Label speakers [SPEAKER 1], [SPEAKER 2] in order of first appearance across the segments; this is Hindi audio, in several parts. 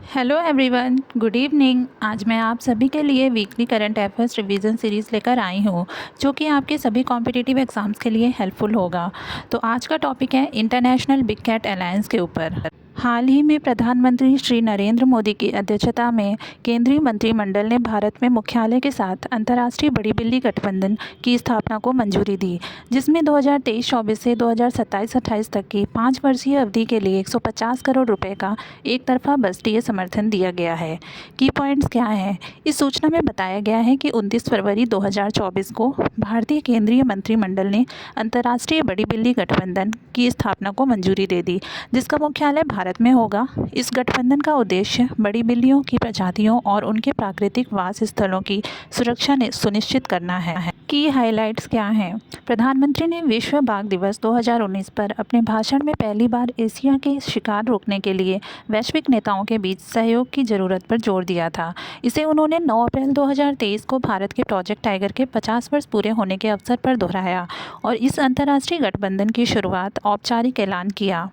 [SPEAKER 1] Hello everyone, good evening. आज मैं आप सभी के लिए weekly current affairs revision series लेकर आई हूँ, जो कि आपके सभी कॉम्पिटिटिव एग्ज़ाम्स के लिए हेल्पफुल होगा। तो आज का टॉपिक है इंटरनेशनल बिग कैट अलायंस के ऊपर। हाल ही में प्रधानमंत्री श्री नरेंद्र मोदी की अध्यक्षता में केंद्रीय मंत्रिमंडल ने भारत में मुख्यालय के साथ अंतर्राष्ट्रीय बड़ी बिल्ली गठबंधन की स्थापना को मंजूरी दी, जिसमें 2023-24 से 2027-28 तक की 5 वर्षीय अवधि के लिए 150 करोड़ रुपए का एक तरफा बजटीय समर्थन दिया गया है। की पॉइंट्स क्या हैं? इस सूचना में बताया गया है कि 29 फरवरी 2024 को भारतीय केंद्रीय मंत्रिमंडल ने अंतर्राष्ट्रीय बड़ी बिल्ली गठबंधन की स्थापना को मंजूरी दे दी, जिसका मुख्यालय भारत में होगा। इस गठबंधन का उद्देश्य बड़ी बिल्लियों की प्रजातियों और उनके प्राकृतिक वास स्थलों की सुरक्षा सुनिश्चित करना है। की हाइलाइट्स क्या हैं? प्रधानमंत्री ने विश्व बाघ दिवस 2019 पर अपने भाषण में पहली बार एशिया के शिकार रोकने के लिए वैश्विक नेताओं के बीच सहयोग की ज़रूरत पर जोर दिया था। इसे उन्होंने 9 अप्रैल 2023 को भारत के प्रोजेक्ट टाइगर के 50 वर्ष पूरे होने के अवसर पर दोहराया और इस अंतर्राष्ट्रीय गठबंधन की शुरुआत औपचारिक ऐलान किया।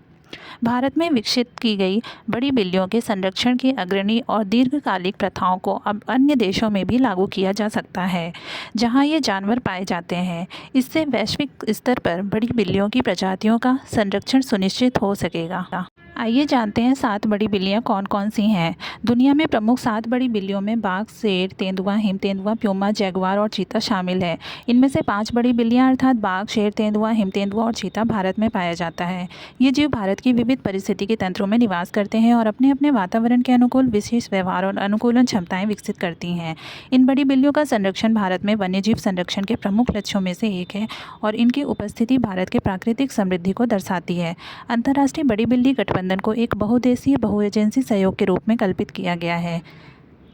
[SPEAKER 1] भारत में विकसित की गई बड़ी बिल्लियों के संरक्षण की अग्रणी और दीर्घकालिक प्रथाओं को अब अन्य देशों में भी लागू किया जा सकता है, जहां ये जानवर पाए जाते हैं। इससे वैश्विक स्तर पर बड़ी बिल्लियों की प्रजातियों का संरक्षण सुनिश्चित हो सकेगा। आइए जानते हैं 7 बड़ी बिल्लियां कौन कौन सी हैं। दुनिया में प्रमुख 7 बड़ी बिल्लियों में बाघ, शेर, तेंदुआ, हिम तेंदुआ, प्यूमा, जैगुआर और चीता शामिल है। इनमें से 5 बड़ी बिल्लियां अर्थात बाघ, शेर, तेंदुआ, हिम तेंदुआ और चीता भारत में पाया जाता है। ये जीव भारत की विविध परिस्थिति के तंत्रों में निवास करते हैं और अपने अपने वातावरण के अनुकूल विशेष व्यवहार और अनुकूलन क्षमताएं विकसित करती हैं। इन बड़ी बिल्लियों का संरक्षण भारत में वन्यजीव संरक्षण के प्रमुख लक्ष्यों में से एक है और इनकी उपस्थिति भारत के प्राकृतिक समृद्धि को दर्शाती है। अंतर्राष्ट्रीय बड़ी बिल्ली गठबंधन को एक बहुदेशीय बहुएजेंसी सहयोग के रूप में कल्पित किया गया है,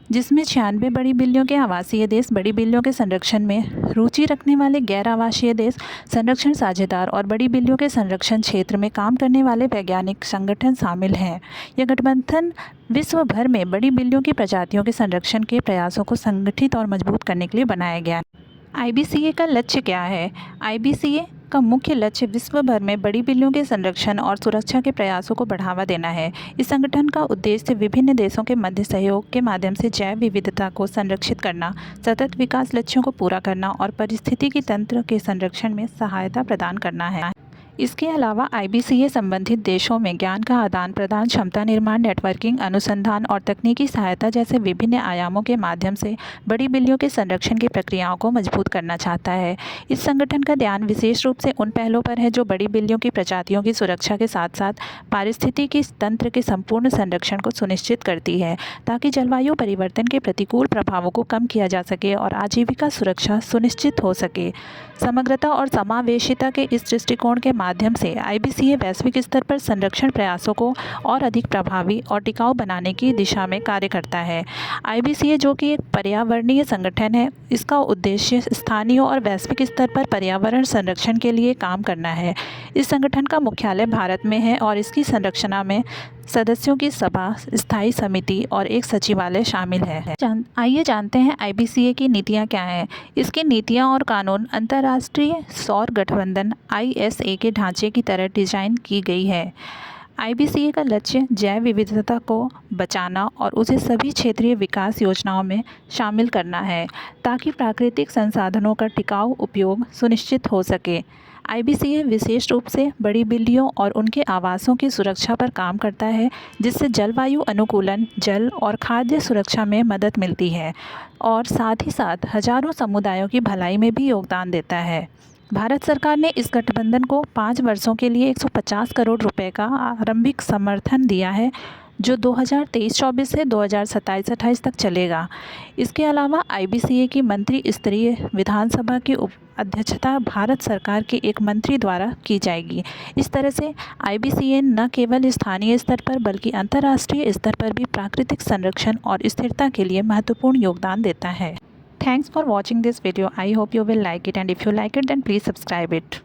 [SPEAKER 1] जिसमें 96 बड़ी बिल्लियों के आवासीय देश, बड़ी बिल्लियों के संरक्षण में रुचि रखने वाले गैर आवासीय देश, संरक्षण साझेदार और बड़ी बिल्लियों के संरक्षण क्षेत्र में काम करने वाले वैज्ञानिक संगठन शामिल हैं। यह गठबंधन विश्व भर में बड़ी बिल्लियों की प्रजातियों के संरक्षण के प्रयासों को संगठित और मजबूत करने के लिए बनाया गया है। आईबीसीए का लक्ष्य क्या है? आईबीसीए का मुख्य लक्ष्य विश्व भर में बड़ी बिल्लियों के संरक्षण और सुरक्षा के प्रयासों को बढ़ावा देना है। इस संगठन का उद्देश्य विभिन्न देशों के मध्य सहयोग के माध्यम से जैव विविधता को संरक्षित करना, सतत विकास लक्ष्यों को पूरा करना और पारिस्थितिकी तंत्र के संरक्षण में सहायता प्रदान करना है। इसके अलावा आईबीसीए संबंधित देशों में ज्ञान का आदान प्रदान, क्षमता निर्माण, नेटवर्किंग, अनुसंधान और तकनीकी सहायता जैसे विभिन्न आयामों के माध्यम से बड़ी बिल्लियों के संरक्षण की प्रक्रियाओं को मजबूत करना चाहता है। इस संगठन का ध्यान विशेष रूप से उन पहलों पर है जो बड़ी बिल्लियों की प्रजातियों की सुरक्षा के साथ साथ पारिस्थितिकी तंत्र के संपूर्ण संरक्षण को सुनिश्चित करती है, ताकि जलवायु परिवर्तन के प्रतिकूल प्रभावों को कम किया जा सके और आजीविका सुरक्षा सुनिश्चित हो सके। समग्रता और समावेशिता के इस दृष्टिकोण के माध्यम से आईबीसीए वैश्विक स्तर पर संरक्षण प्रयासों को और अधिक प्रभावी और टिकाऊ बनाने की दिशा में कार्य करता है। आईबीसीए, जो कि एक पर्यावरणीय संगठन है, इसका उद्देश्य स्थानीय और वैश्विक स्तर पर पर्यावरण संरक्षण के लिए काम करना है। इस संगठन का मुख्यालय भारत में है और इसकी संरचना में सदस्यों की सभा, स्थायी समिति और एक सचिवालय शामिल है। आइए जानते हैं आईबीसीए की नीतियां क्या हैं। इसकी नीतियां और कानून अंतर्राष्ट्रीय सौर गठबंधन आईएसए के ढांचे की तरह डिजाइन की गई है। आईबीसीए का लक्ष्य जैव विविधता को बचाना और उसे सभी क्षेत्रीय विकास योजनाओं में शामिल करना है, ताकि प्राकृतिक संसाधनों का टिकाऊ उपयोग सुनिश्चित हो सके। आईबीसीए विशेष रूप से बड़ी बिल्लियों और उनके आवासों की सुरक्षा पर काम करता है, जिससे जलवायु अनुकूलन, जल और खाद्य सुरक्षा में मदद मिलती है और साथ ही साथ हजारों समुदायों की भलाई में भी योगदान देता है। भारत सरकार ने इस गठबंधन को 5 वर्षों के लिए 150 करोड़ रुपए का आरंभिक समर्थन दिया है, जो 2023-24 से 2027-28 तक चलेगा। इसके अलावा आईबीसीए की मंत्री स्तरीय विधानसभा की अध्यक्षता भारत सरकार के एक मंत्री द्वारा की जाएगी। इस तरह से आईबीसीए न केवल स्थानीय स्तर पर बल्कि अंतर्राष्ट्रीय स्तर पर भी प्राकृतिक संरक्षण और स्थिरता के लिए महत्वपूर्ण योगदान देता है। Thanks for watching this video. I hope you will like it, and if you like it then please subscribe it.